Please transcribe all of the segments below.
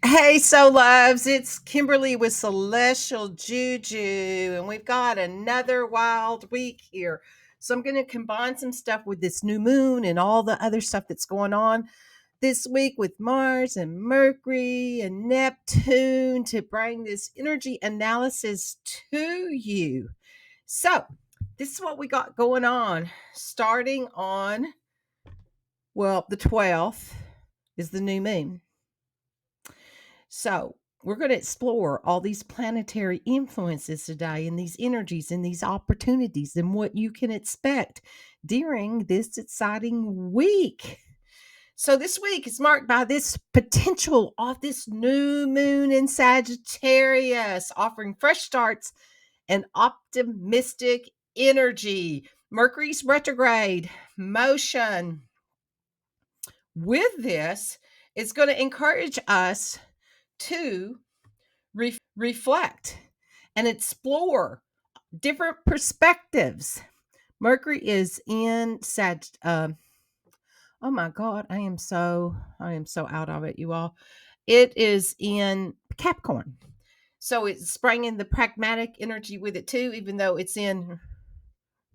Hey, so loves, it's Kimberly with Celestial Juju, and we've got another wild week here. So, I'm going to combine some stuff with this new moon and all the other stuff that's going on this week with Mars and Mercury and Neptune to bring this energy analysis to you. So, this is what we got going on starting on, well, the 12th is the new moon. So, we're going to explore all these planetary influences today and these energies and these opportunities and what you can expect during this exciting week. So, this week is marked by this potential of this new moon in Sagittarius, offering fresh starts and optimistic energy. Mercury's retrograde motion with this is going to encourage us to reflect and explore different perspectives. Mercury is in Sag. Oh my God, I am so out of it, you all. It is in Capricorn, so it's bringing the pragmatic energy with it too, even though it's in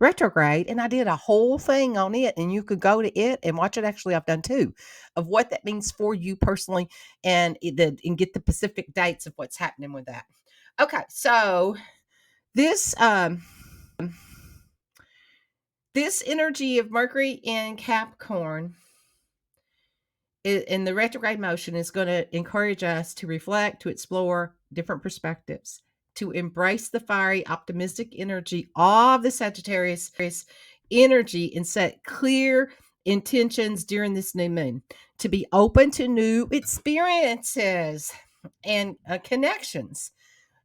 retrograde. And I did a whole thing on it, and you could go to it and watch it. Actually, I've done two of what that means for you personally, and get the specific dates of what's happening with that. Okay, so this this energy of Mercury in Capricorn in the retrograde motion is going to encourage us to reflect, to explore different perspectives, to embrace the fiery, optimistic energy of the Sagittarius energy and set clear intentions during this new moon, to be open to new experiences and connections.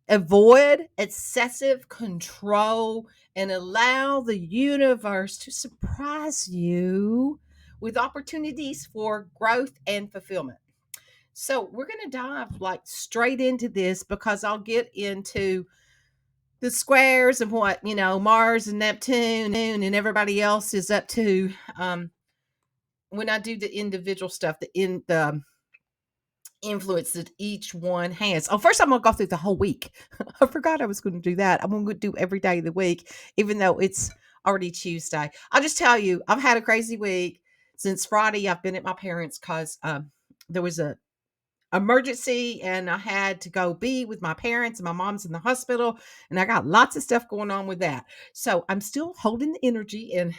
Avoid excessive control and allow the universe to surprise you with opportunities for growth and fulfillment. So, we're going to dive like straight into this because I'll get into the squares and what, Mars and Neptune and everybody else is up to when I do the individual stuff, the influence that each one has. Oh, first I'm gonna go through the whole week. I forgot I was going to do that. I'm going to do every day of the week, even though it's already Tuesday. I'll just tell you, I've had a crazy week since Friday. I've been at my parents' because there was a emergency and I had to go be with my parents, and my mom's in the hospital, and I got lots of stuff going on with that. So I'm still holding the energy and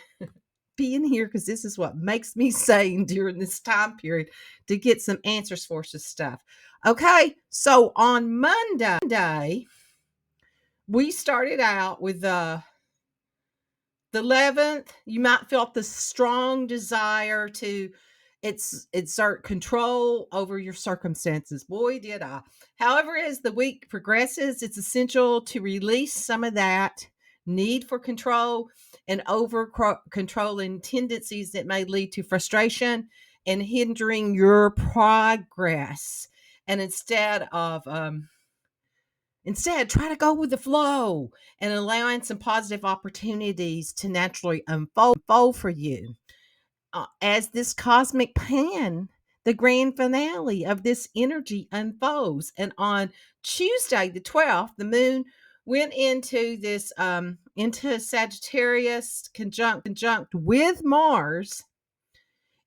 being here because this is what makes me sane during this time period to get some answers for some stuff. Okay, so on Monday, we started out with the 11th. You might felt the strong desire to exert control over your circumstances. Boy, did I. However, as the week progresses, it's essential to release some of that need for control and over controlling tendencies that may lead to frustration and hindering your progress. And instead, try to go with the flow and allowing some positive opportunities to naturally unfold for you. As this cosmic pan, the grand finale of this energy unfolds. And on Tuesday, the 12th, the moon went into this into Sagittarius conjunct with Mars,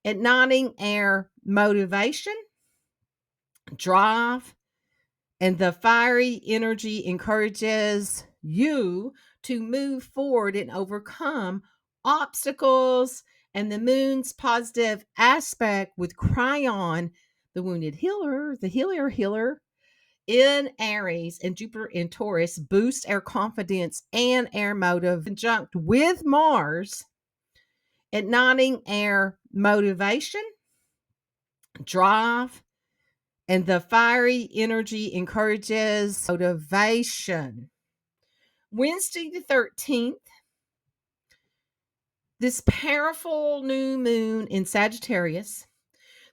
igniting air motivation, drive, and the fiery energy encourages you to move forward and overcome obstacles. And the moon's positive aspect with Cryon, the wounded healer, the healer in Aries, and Jupiter in Taurus boost our confidence and our motive, conjunct with Mars, igniting our motivation, drive, and the fiery energy encourages motivation. Wednesday the 13th, this powerful new moon in Sagittarius.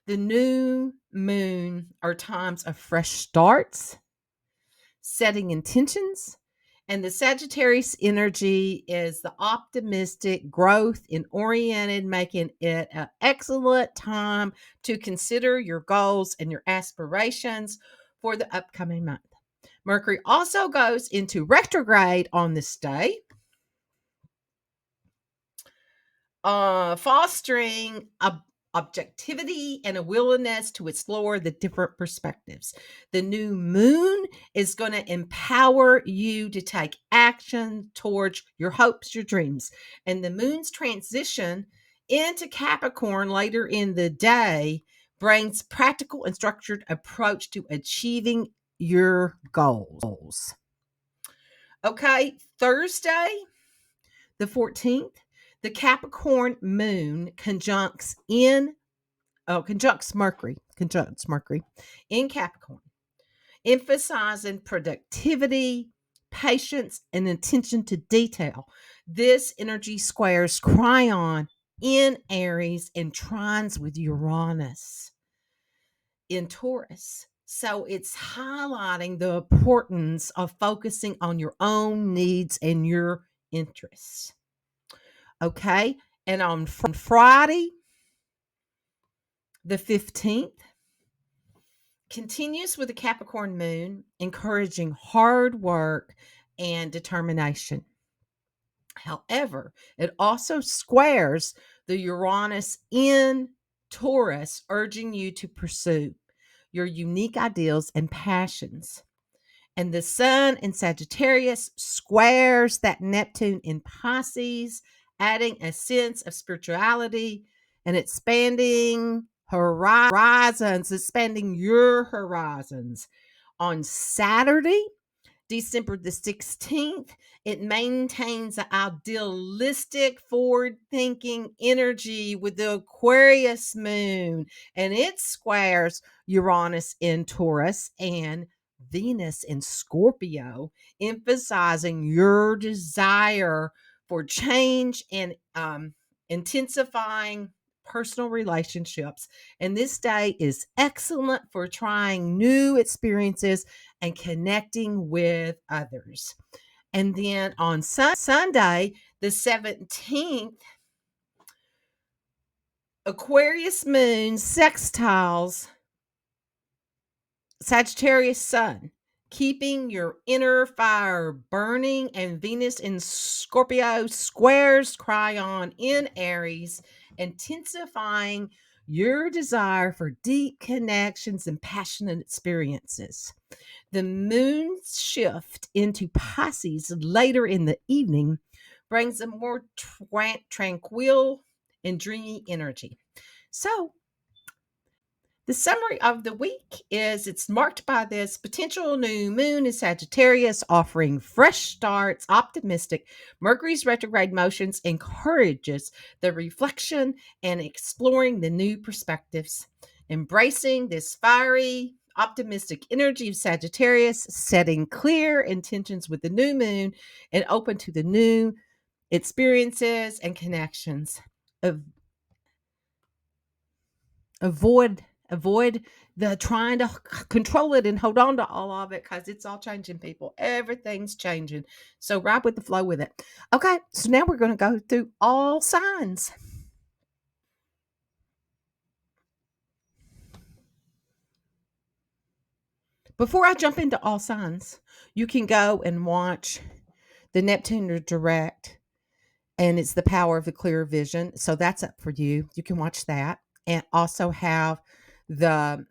The new moon are times of fresh starts, setting intentions, and the Sagittarius energy is the optimistic, growth and oriented, making it an excellent time to consider your goals and your aspirations for the upcoming month. Mercury also goes into retrograde on this day, fostering objectivity and a willingness to explore the different perspectives. The new moon is going to empower you to take action towards your hopes, your dreams. And the moon's transition into Capricorn later in the day brings practical and structured approach to achieving your goals. Okay, Thursday, the 14th, the Capricorn moon conjuncts Mercury in Capricorn, emphasizing productivity, patience, and attention to detail. This energy squares Chiron in Aries and trines with Uranus in Taurus. So it's highlighting the importance of focusing on your own needs and your interests. Okay. And on Friday, the 15th, continues with the Capricorn moon, encouraging hard work and determination. However, it also squares the Uranus in Taurus, urging you to pursue your unique ideals and passions. And the sun in Sagittarius squares that Neptune in Pisces, adding a sense of spirituality and expanding expanding your horizons. On Saturday, December the 16th, it maintains an idealistic, forward-thinking energy with the Aquarius moon, and it squares Uranus in Taurus and Venus in Scorpio, emphasizing your desire for change and intensifying personal relationships. And this day is excellent for trying new experiences and connecting with others. And then on Sunday, the 17th, Aquarius moon sextiles Sagittarius sun, keeping your inner fire burning, and Venus in Scorpio squares Chiron in Aries, intensifying your desire for deep connections and passionate experiences. The moon's shift into Pisces later in the evening brings a more tranquil and dreamy energy. So, the summary of the week is it's marked by this potential new moon in Sagittarius, offering fresh starts, optimistic. Mercury's retrograde motions encourages the reflection and exploring the new perspectives, embracing this fiery, optimistic energy of Sagittarius, setting clear intentions with the new moon and open to the new experiences and connections. Avoid the trying to control it and hold on to all of it, because it's all changing, people. Everything's changing. So ride with the flow with it. Okay, so now we're going to go through all signs. Before I jump into all signs, you can go and watch the Neptune direct, and it's the power of the clear vision. So that's up for you. You can watch that, and also have the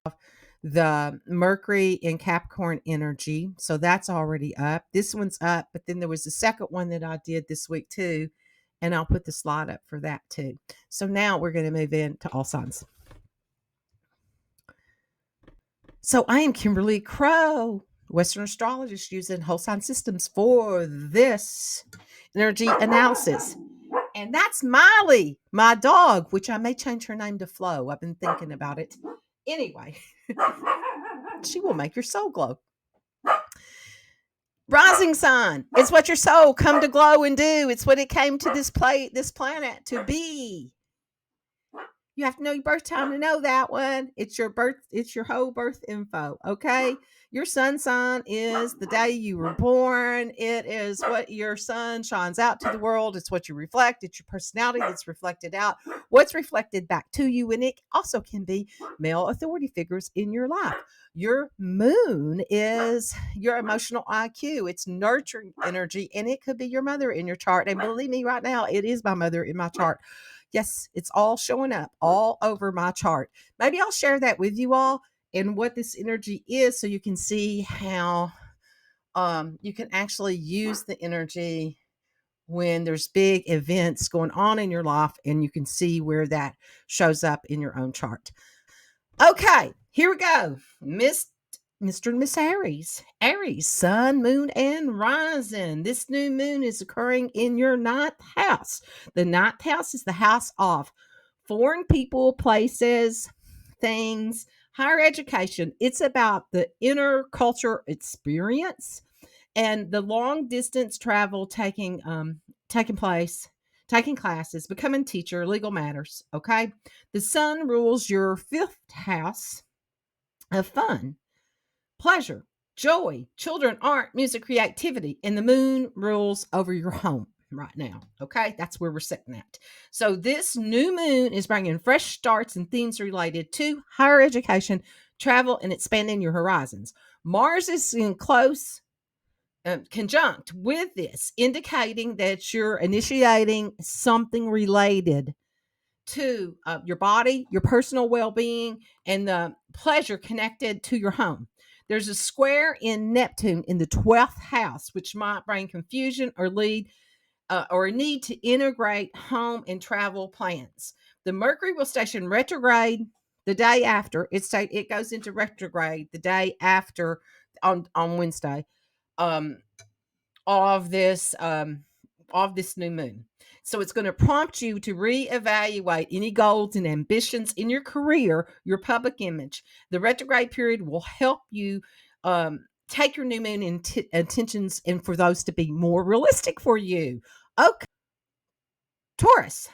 Mercury in Capricorn energy. So that's already up. This one's up, but then there was a second one that I did this week too, and I'll put the slide up for that too. So now we're going to move into all signs. So I am Kimberly Crow, Western astrologist, using whole sign systems for this energy analysis. And that's Miley, my dog, which I may change her name to Flo. I've been thinking about it. Anyway, she will make your soul glow. Rising sign. It's what your soul come to glow and do. It's what it came to this planet to be. You have to know your birth time to know that one. It's your birth, it's your whole birth info. Okay. Your sun sign is the day you were born. It is what your sun shines out to the world. It's what you reflect. It's your personality that's reflected out, what's reflected back to you. And it also can be male authority figures in your life. Your moon is your emotional IQ. It's nurturing energy, and it could be your mother in your chart. And believe me, right now, it is my mother in my chart. Yes, it's all showing up all over my chart. Maybe I'll share that with you all and what this energy is so you can see how you can actually use the energy when there's big events going on in your life, and you can see where that shows up in your own chart. Okay, here we go. Mr. and Miss Aries. Aries, sun, moon, and rising. This new moon is occurring in your ninth house. The ninth house is the house of foreign people, places, things, higher education. It's about the inner culture experience and the long distance travel taking place, taking classes, becoming teacher, legal matters. Okay. The sun rules your fifth house of fun, pleasure, joy, children, art, music, creativity, and the moon rules over your home right now. Okay, that's where we're sitting at. So this new moon is bringing fresh starts and themes related to higher education, travel, and expanding your horizons. Mars is in close conjunct with this, indicating that you're initiating something related to your body, your personal well-being, and the pleasure connected to your home. There's a square in Neptune in the 12th house, which might bring confusion or lead or a need to integrate home and travel plans. The Mercury will station retrograde the day after. It goes into retrograde the day after on Wednesday um, of this new moon. So it's going to prompt you to reevaluate any goals and ambitions in your career, your public image. The retrograde period will help you take your new moon intentions and for those to be more realistic for you. Okay, Taurus.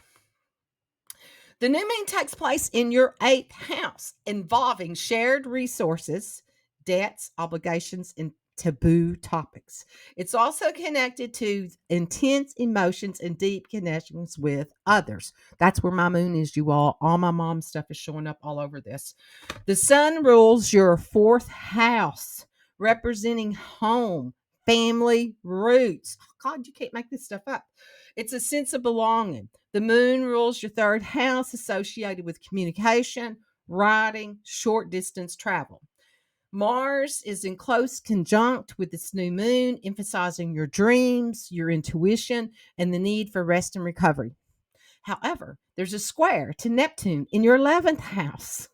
The new moon takes place in your eighth house, involving shared resources, debts, obligations, and taboo topics. It's also connected to intense emotions and deep connections with others. That's where my moon is, you all. All my mom stuff is showing up all over this. The sun rules your fourth house, representing home, family, roots. Oh, God, you can't make this stuff up. It's a sense of belonging. The moon rules your third house, associated with communication, writing, short distance travel. Mars is in close conjunct with this new moon, emphasizing your dreams, your intuition, and the need for rest and recovery. However, there's a square to Neptune in your 11th house,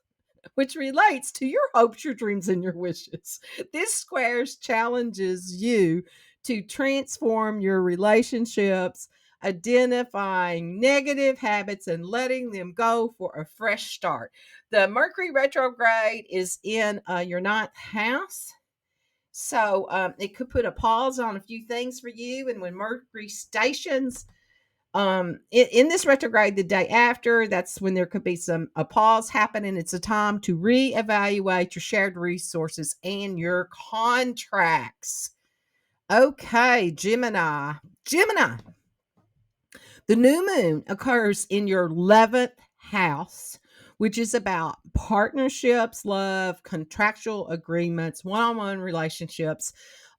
which relates to your hopes, your dreams, and your wishes. This squares challenges you to transform your relationships, identifying negative habits and letting them go for a fresh start. The Mercury retrograde is in your ninth house. So it could put a pause on a few things for you. And when Mercury stations in this retrograde the day after, that's when there could be a pause happening. It's a time to reevaluate your shared resources and your contracts. Okay, Gemini. The new moon occurs in your 11th house, which is about partnerships, love, contractual agreements, one-on-one relationships.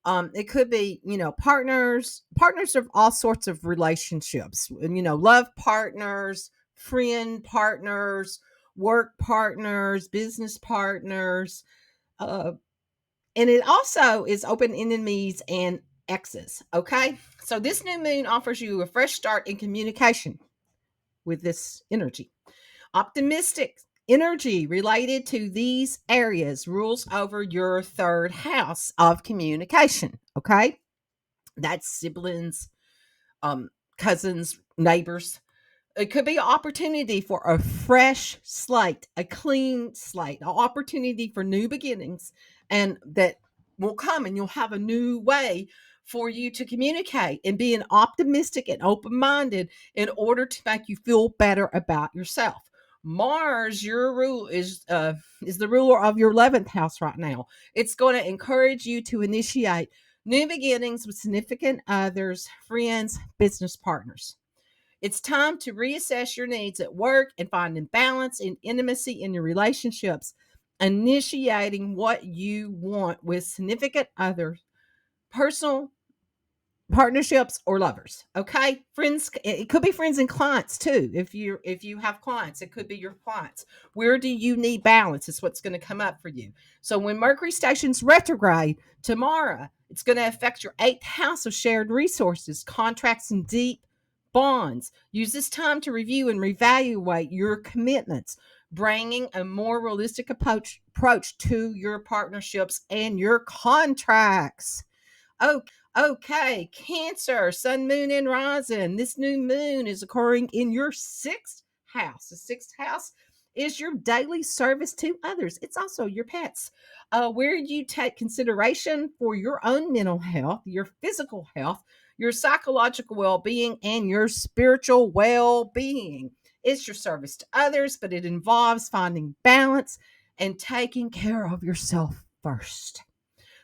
It could be, partners of all sorts of relationships, love partners, friend partners, work partners, business partners. And it also is open enemies and exes. Okay. So this new moon offers you a fresh start in communication with this energy. Optimistic energy related to these areas rules over your third house of communication. Okay. That's siblings, cousins, neighbors. It could be an opportunity for a fresh slate, a clean slate, an opportunity for new beginnings, and that will come and you'll have a new way for you to communicate and be an optimistic and open-minded in order to make you feel better about yourself. Mars, your rule is the ruler of your 11th house right now. It's going to encourage you to initiate new beginnings with significant others, friends, business partners. It's time to reassess your needs at work and finding balance and intimacy in your relationships, initiating what you want with significant others, personal partnerships or lovers. Okay, friends, it could be friends and clients too. If you have clients, it could be your clients. Where do you need balance is what's going to come up for you. So when Mercury stations retrograde tomorrow, it's going to affect your 8th house of shared resources, contracts, and deep bonds. Use this time to review and reevaluate your commitments, bringing a more realistic approach to your partnerships and your contracts. Okay, Cancer, Sun, Moon, and Rising. This new moon is occurring in your 6th house. The 6th house is your daily service to others. It's also your pets, where you take consideration for your own mental health, your physical health, your psychological well being, and your spiritual well being. It's your service to others, but it involves finding balance and taking care of yourself first.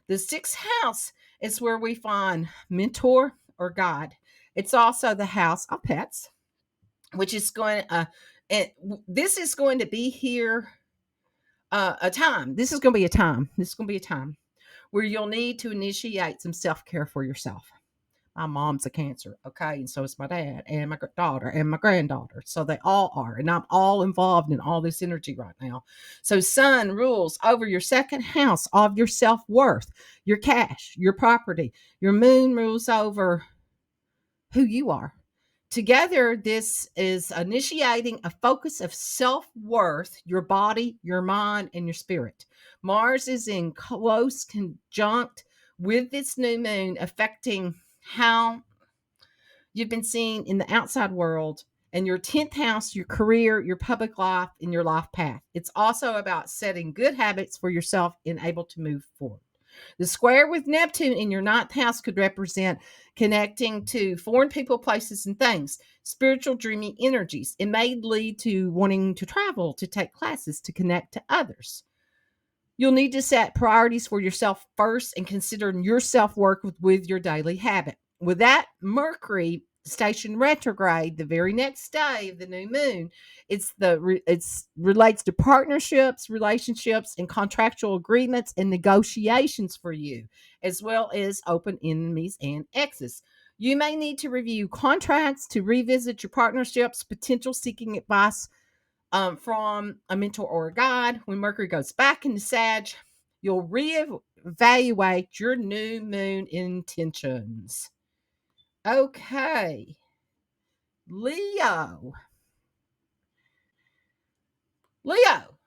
The 6th house is where we find mentor or God. It's also the house of pets, which is going and this is going to be here a time. This is going to be a time. This is going to be a time where you'll need to initiate some self-care for yourself. My mom's a Cancer, okay, and so is my dad and my daughter and my granddaughter. So they all are, and I'm all involved in all this energy right now. So Sun rules over your 2nd house of your self-worth, your cash, your property. Your Moon rules over who you are. Together, this is initiating a focus of self-worth, your body, your mind, and your spirit. Mars is in close conjunct with this new moon, affecting how you've been seen in the outside world, and your 10th house, your career, your public life, and your life path. It's also about setting good habits for yourself and able to move forward. The square with Neptune in your 9th house could represent connecting to foreign people, places, and things, spiritual dreamy energies. It may lead to wanting to travel, to take classes, to connect to others. You'll need to set priorities for yourself first and consider your self-work with your daily habit. With that, Mercury station retrograde the very next day of the new moon, it's relates to partnerships, relationships, and contractual agreements and negotiations for you, as well as open enemies and exes. You may need to review contracts, to revisit your partnerships, potential seeking advice from a mentor or a guide. When Mercury goes back into Sag, you'll reevaluate your new moon intentions. Okay, Leo. Leo,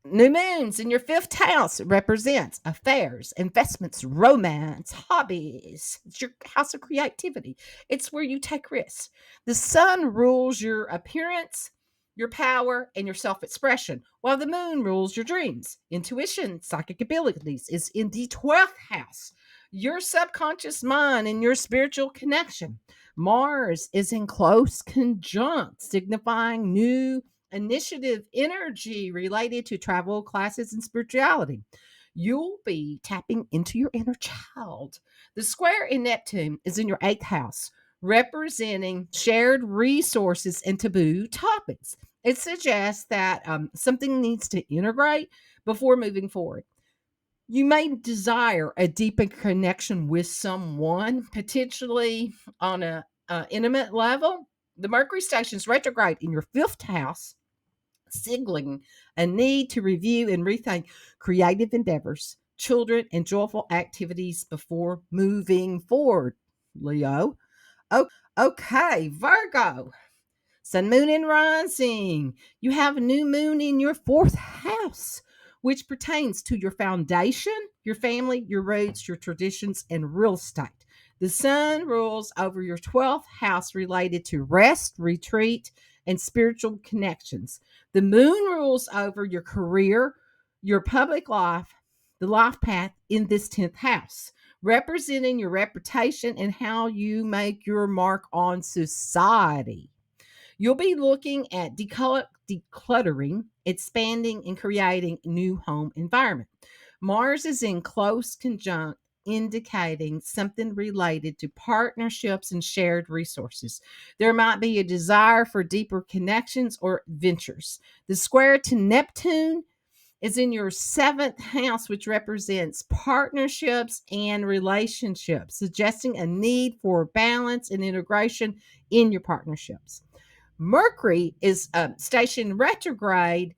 new moons in your 5th house represents affairs, investments, romance, hobbies. It's your house of creativity. It's where you take risks. The sun rules your appearance, your power, and your self-expression, while the moon rules your dreams. Intuition, psychic abilities is in the 12th house, your subconscious mind and your spiritual connection. Mars is in close conjunct, signifying new initiative energy related to travel, classes, and spirituality. You'll be tapping into your inner child. The square in Neptune is in your 8th house, representing shared resources and taboo topics. It suggests that something needs to integrate before moving forward. You may desire a deeper connection with someone, potentially on a intimate level. The Mercury station's retrograde in your 5th house, signaling a need to review and rethink creative endeavors, children, and joyful activities before moving forward. Leo. Okay, Virgo. Sun, Moon, and Rising. You have a new moon in your 4th house, which pertains to your foundation, your family, your roots, your traditions, and real estate. The sun rules over your 12th house related to rest, retreat, and spiritual connections. The moon rules over your career, your public life, the life path in this 10th house, representing your reputation and how you make your mark on society. You'll be looking at decluttering, expanding, and creating a new home environment. Mars is in close conjunct, indicating something related to partnerships and shared resources. There might be a desire for deeper connections or ventures. The square to Neptune is in your seventh house, which represents partnerships and relationships, suggesting a need for balance and integration in your partnerships. Mercury is stationed retrograde,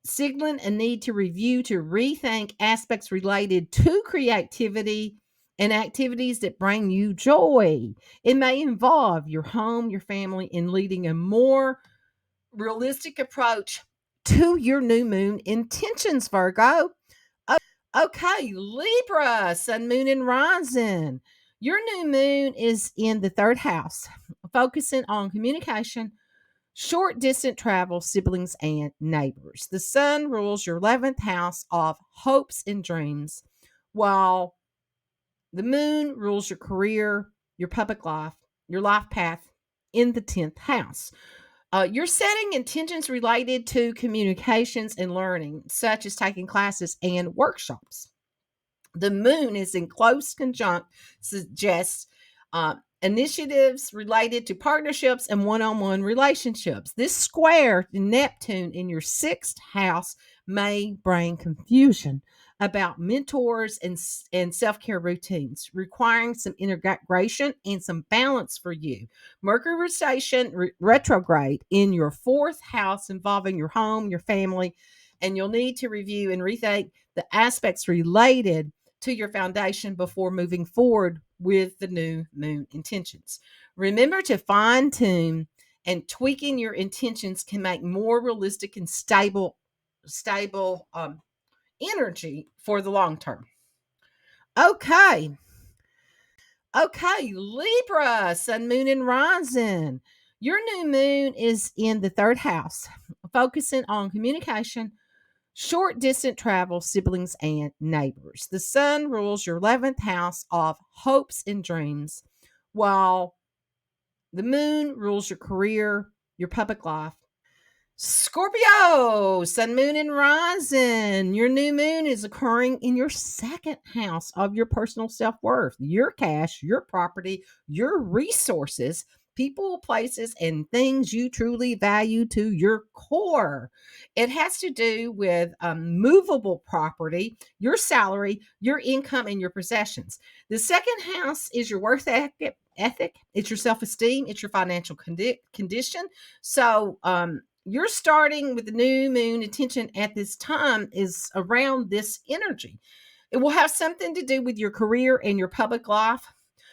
signaling a need to review, to rethink aspects related to creativity and activities that bring you joy. It may involve your home, your family, and leading a more realistic approach to your new moon intentions, Virgo. Okay, Libra, sun, moon, and rising. Your new moon is in the third house, focusing on communication, short distance travel, siblings, and neighbors. The sun rules your 11th house of hopes and dreams, while the moon rules your career, your public life, your life path in the 10th house. You're setting intentions related to communications and learning, such as taking classes and workshops. The moon is in close conjunct, suggests initiatives related to partnerships and one-on-one relationships. This square to Neptune in your sixth house may bring confusion about mentors and self-care routines, requiring some integration and some balance for you. Mercury station retrograde in your fourth house, involving your home, your family, and you'll need to review and rethink the aspects related to your foundation before moving forward with the new moon intentions. Remember to fine tune, and tweaking your intentions can make more realistic and stable energy for the long term. Okay. Okay, Libra, sun, moon, and rising. Your new moon is in the third house, focusing on communication, short distance travel, siblings, and neighbors. The sun rules your 11th house of hopes and dreams, while the moon rules your career, your public life. Scorpio, sun, moon, and rising. Your new moon is occurring in your second house of your personal self worth, your cash, your property, your resources, people, places, and things you truly value to your core. It has to do with movable property, your salary, your income, and your possessions. The second house is your worth ethic, it's your self esteem, it's your financial condition. So, you're starting with the new moon intention at this time is around this energy. It will have something to do with your career and your public life,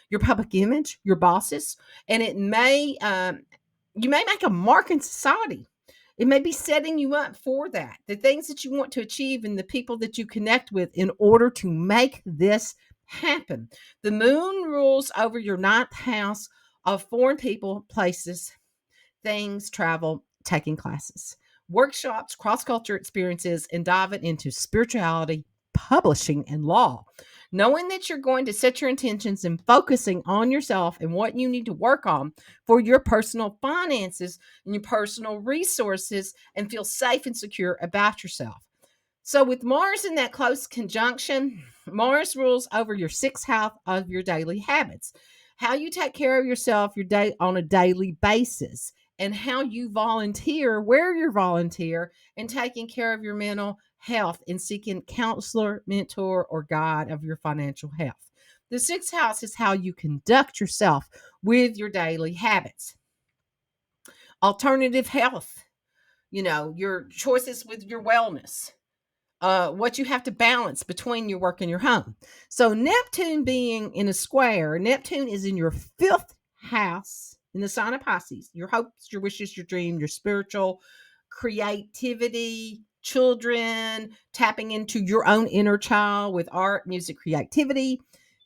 your public image, your bosses, and it may you may make a mark in society. It may be setting you up for that, the things that you want to achieve and the people that you connect with in order to make this happen. The moon rules over your ninth house of foreign people, places, things, travel, taking classes, workshops, cross culture experiences, and diving into spirituality, publishing, and law. Knowing that you're going to set your intentions and focusing on yourself and what you need to work on for your personal finances and your personal resources, and feel safe and secure about yourself. So, with Mars in that close conjunction, Mars rules over your sixth house of your daily habits, how you take care of yourself your day on a daily basis, and how you volunteer, where you volunteer, and taking care of your mental health and seeking counselor, mentor, or guide of your financial health. The sixth house is how you conduct yourself with your daily habits. Alternative health, your choices with your wellness, what you have to balance between your work and your home. So, Neptune being in a square, Neptune is in your fifth house in the sign of Pisces. Your hopes, your wishes, your dream, your spiritual creativity, children, tapping into your own inner child with art, music, creativity,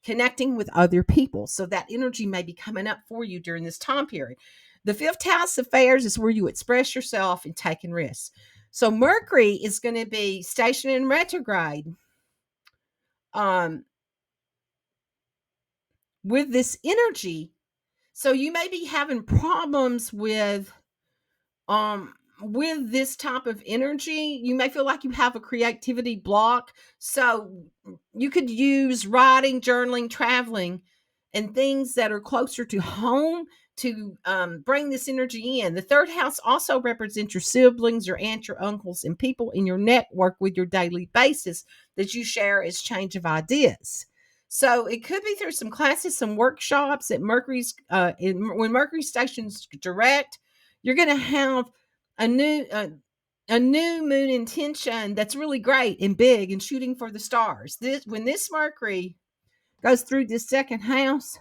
connecting with other people. So, that energy may be coming up for you during this time period. The fifth house affairs is where you express yourself and taking risks. So Mercury is going to be stationed in retrograde with this energy. So you may be having problems with With this type of energy, you may feel like you have a creativity block. So you could use writing, journaling, traveling, and things that are closer to home to bring this energy in. The third house also represents your siblings, your aunts, your uncles, and people in your network with your daily basis that you share as change of ideas. So it could be through some classes, some workshops at Mercury's. When Mercury stations direct, you're going to have a new a new moon intention that's really great and big and shooting for the stars. This Mercury goes through this second house,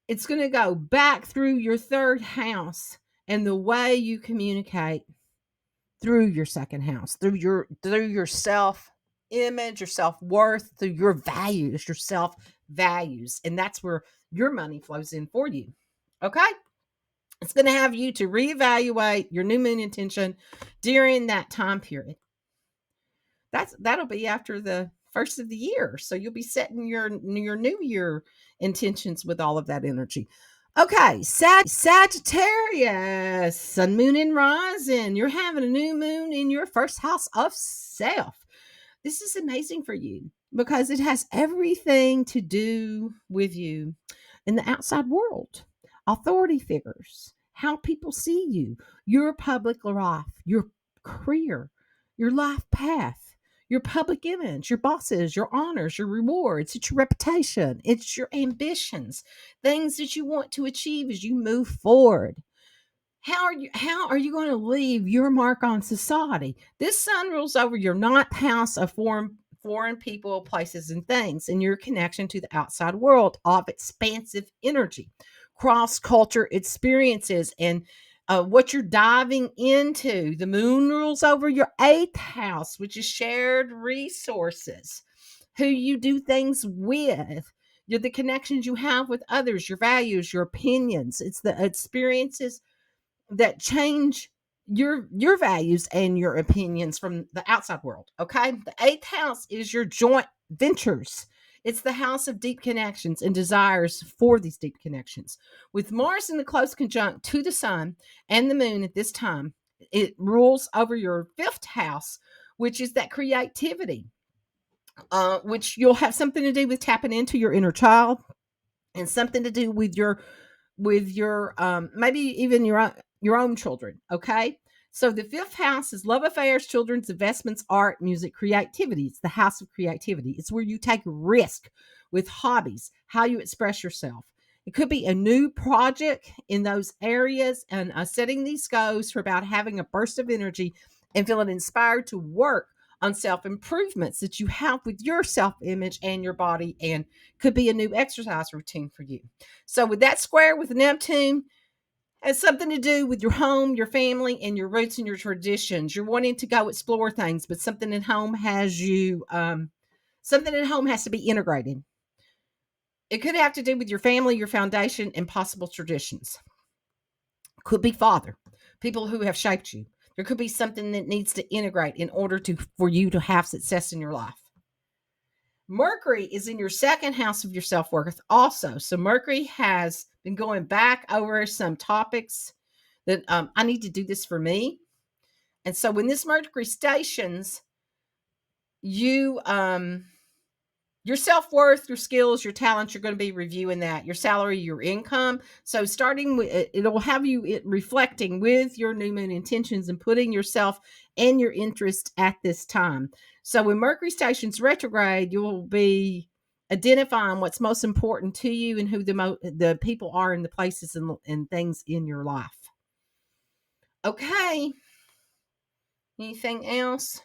it's going to go back through your third house and the way you communicate through your second house, through your self image, your self worth, through your values, your self values, and that's where your money flows in for you. Okay, it's going to have you to reevaluate your new moon intention during that time period. That'll be after the first of the year, so you'll be setting your new year intentions with all of that energy. Okay, Sagittarius, sun, moon, and rising. You're having a new moon in your first house of self. This is amazing for you because it has everything to do with you in the outside world, authority figures, how people see you, your public life, your career, your life path, your public image, your bosses, your honors, your rewards, it's your reputation, it's your ambitions, things that you want to achieve as you move forward. How are you going to leave your mark on society? This sun rules over your ninth house of foreign people, places, and things, and your connection to the outside world of expansive energy, cross culture experiences, and what you're diving into. The moon rules over your eighth house, which is shared resources, who you do things with, the connections you have with others, your values, your opinions. It's the experiences that change your values and your opinions from the outside world. Okay, the eighth house is your joint ventures. It's the house of deep connections and desires for these deep connections. With Mars in the close conjunct to the sun and the moon at this time, it rules over your fifth house, which is that creativity, which you'll have something to do with tapping into your inner child, and something to do with your maybe even your own children. Okay, so the fifth house is love affairs, children's investments, art, music, creativity. It's the house of creativity. It's where you take risk with hobbies, how you express yourself. It could be a new project in those areas, and setting these goals for about having a burst of energy and feeling inspired to work on self improvements that you have with your self image and your body, and could be a new exercise routine for you. So, with that square with Neptune, has something to do with your home, your family, and your roots and your traditions. You're wanting to go explore things, but something at home something at home has to be integrated. It could have to do with your family, your foundation, and possible traditions. Could be father, people who have shaped you. There could be something that needs to integrate in order for you to have success in your life. Mercury is in your second house of your self-worth also. So Mercury has been going back over some topics that I need to do this for me. And so when this Mercury stations, you your self-worth, your skills, your talents, you're going to be reviewing that, your salary, your income. So starting with it'll have you reflecting with your new moon intentions and putting yourself and your interest at this time. So when Mercury stations retrograde, you will be identifying what's most important to you and who the people are and the places and things in your life. Okay. Anything else?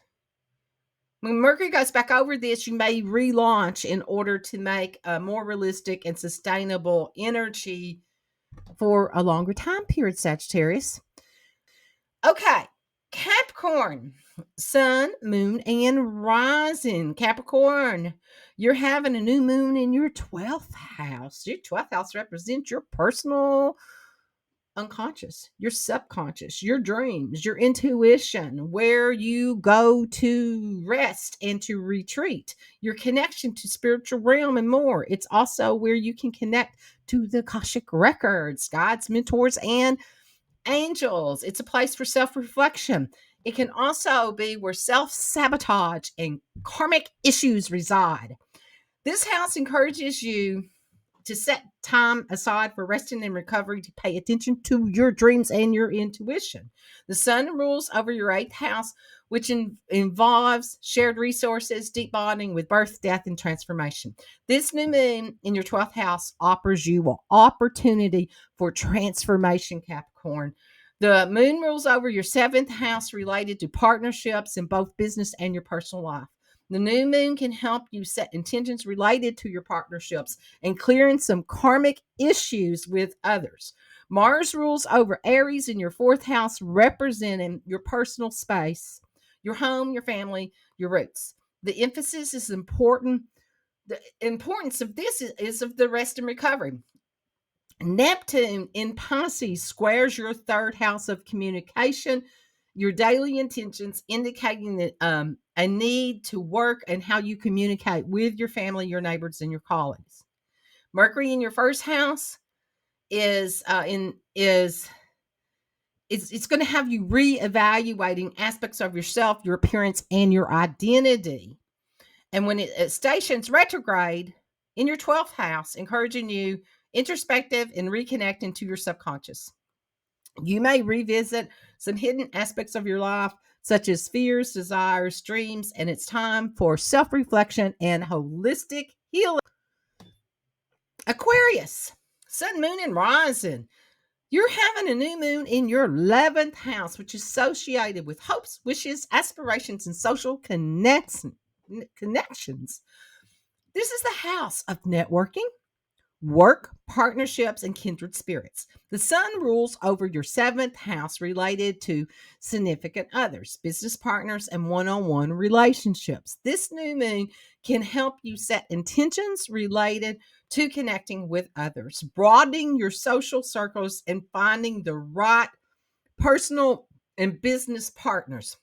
When Mercury goes back over this, you may relaunch in order to make a more realistic and sustainable energy for a longer time period, Sagittarius. Okay, Capricorn, sun, moon, and rising. Capricorn, you're having a new moon in your 12th house. Your 12th house represents your personal unconscious, your subconscious, your dreams, your intuition, where you go to rest and to retreat, your connection to spiritual realm and more. It's also where you can connect to the Akashic records, guides, mentors, and angels. It's a place for self-reflection. It can also be where self-sabotage and karmic issues reside. This house encourages you to set time aside for resting and recovery, to pay attention to your dreams and your intuition. The sun rules over your eighth house, which involves shared resources, deep bonding with birth, death, and transformation. This new moon in your 12th house offers you an opportunity for transformation, Capricorn. The moon rules over your seventh house related to partnerships in both business and your personal life. The new moon can help you set intentions related to your partnerships and clearing some karmic issues with others. Mars rules over Aries in your fourth house, representing your personal space, your home, your family, your roots. The emphasis is important. The importance of this is of the rest and recovery. Neptune in Pisces squares your third house of communication, your daily intentions, indicating that a need to work and how you communicate with your family, your neighbors, and your colleagues. Mercury in your first house is it's going to have you reevaluating aspects of yourself, your appearance, and your identity. And when it stations retrograde in your 12th house, encouraging you introspective and reconnecting to your subconscious. You may revisit some hidden aspects of your life, such as fears, desires, dreams, and it's time for self-reflection and holistic healing. Aquarius, sun, moon, and rising. You're having a new moon in your 11th house, which is associated with hopes, wishes, aspirations, and social connections. This is the house of networking, work, partnerships, and kindred spirits. The sun rules over your seventh house related to significant others, business partners, and one-on-one relationships. This new moon can help you set intentions related to connecting with others, broadening your social circles, and finding the right personal and business partners.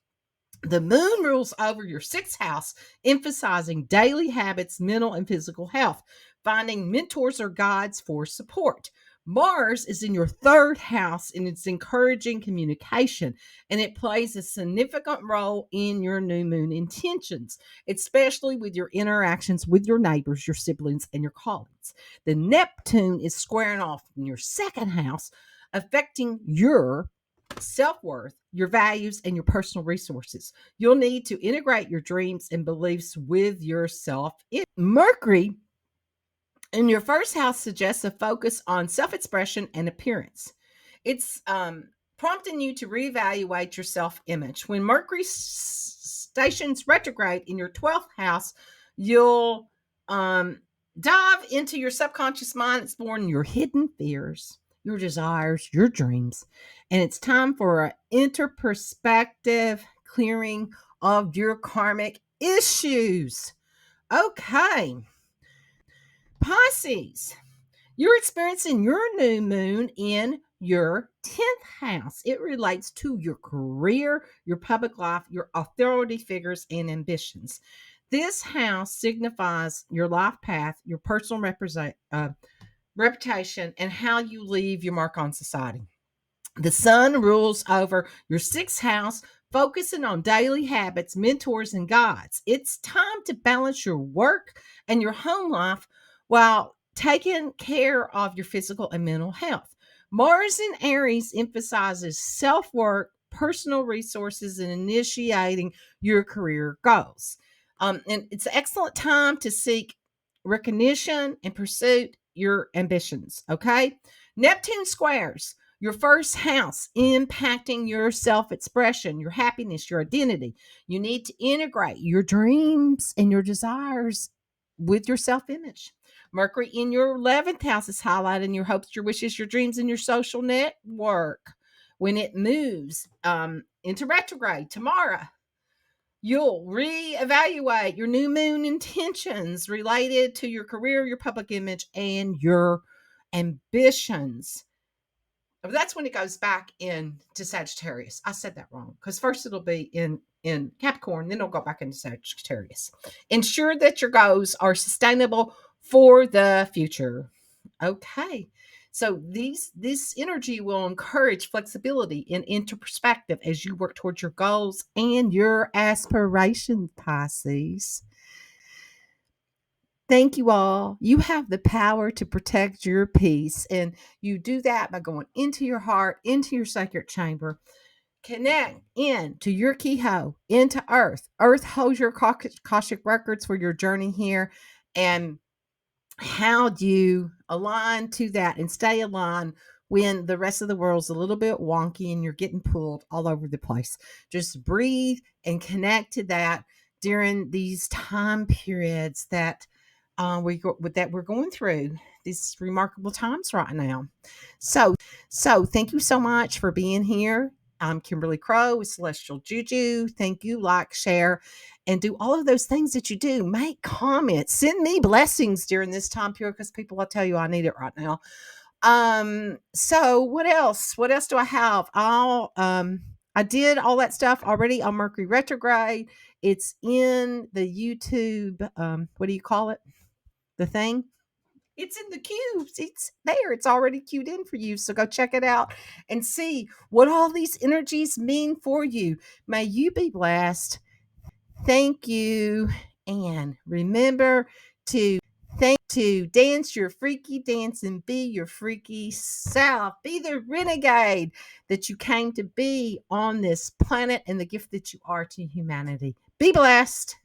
The moon rules over your sixth house, emphasizing daily habits, mental and physical health, finding mentors or guides for support. Mars is in your third house and it's encouraging communication, and it plays a significant role in your new moon intentions, especially with your interactions with your neighbors, your siblings, and your colleagues. The Neptune is squaring off in your second house, affecting your self-worth, your values, and your personal resources. You'll need to integrate your dreams and beliefs with yourself. Mercury in your first house suggests a focus on self-expression and appearance. It's prompting you to reevaluate your self-image. When Mercury stations retrograde in your 12th house, you'll dive into your subconscious mind, exploring your hidden fears, your desires, your dreams. And it's time for an interperspective clearing of your karmic issues. Okay. Pisces, you're experiencing your new moon in your 10th house. It relates to your career, your public life, your authority figures, and ambitions. This house signifies your life path, your personal reputation, and how you leave your mark on society. The sun rules over your sixth house, focusing on daily habits, mentors, and guides. It's time to balance your work and your home life while taking care of your physical and mental health. Mars in Aries emphasizes self-work, personal resources, and initiating your career goals. And it's an excellent time to seek recognition and pursue your ambitions. Okay. Neptune squares your first house, impacting your self-expression, your happiness, your identity. You need to integrate your dreams and your desires with your self-image. Mercury in your 11th house is highlighting your hopes, your wishes, your dreams, and your social network. When it moves into retrograde tomorrow, you'll reevaluate your new moon intentions related to your career, your public image, and your ambitions. That's when it goes back into Sagittarius. I said that wrong because first it'll be in Capricorn, then it'll go back into Sagittarius. Ensure that your goals are sustainable for the future. Okay. So this energy will encourage flexibility and into perspective as you work towards your goals and your aspirations, Pisces. Thank you all. You have the power to protect your peace, and you do that by going into your heart, into your sacred chamber. Connect in to your keyhole, into Earth. Earth holds your Akashic records for your journey here. And how do you align to that and stay aligned when the rest of the world's a little bit wonky and you're getting pulled all over the place? Just breathe and connect to that during these time periods that we're going through these remarkable times right now. So thank you so much for being here. I'm Kimberly Crow with Celestial Juju. Thank you. Like, share, and do all of those things that you do. Make comments. Send me blessings during this time period because people, I tell you, I need it right now. So what else? What else do I have? I did all that stuff already on Mercury retrograde. It's in the YouTube. What do you call it? The thing. It's in the cubes. It's there. It's already queued in for you. So go check it out and see what all these energies mean for you. May you be blessed. Thank you. And remember to dance your freaky dance and be your freaky self. Be the renegade that you came to be on this planet and the gift that you are to humanity. Be blessed.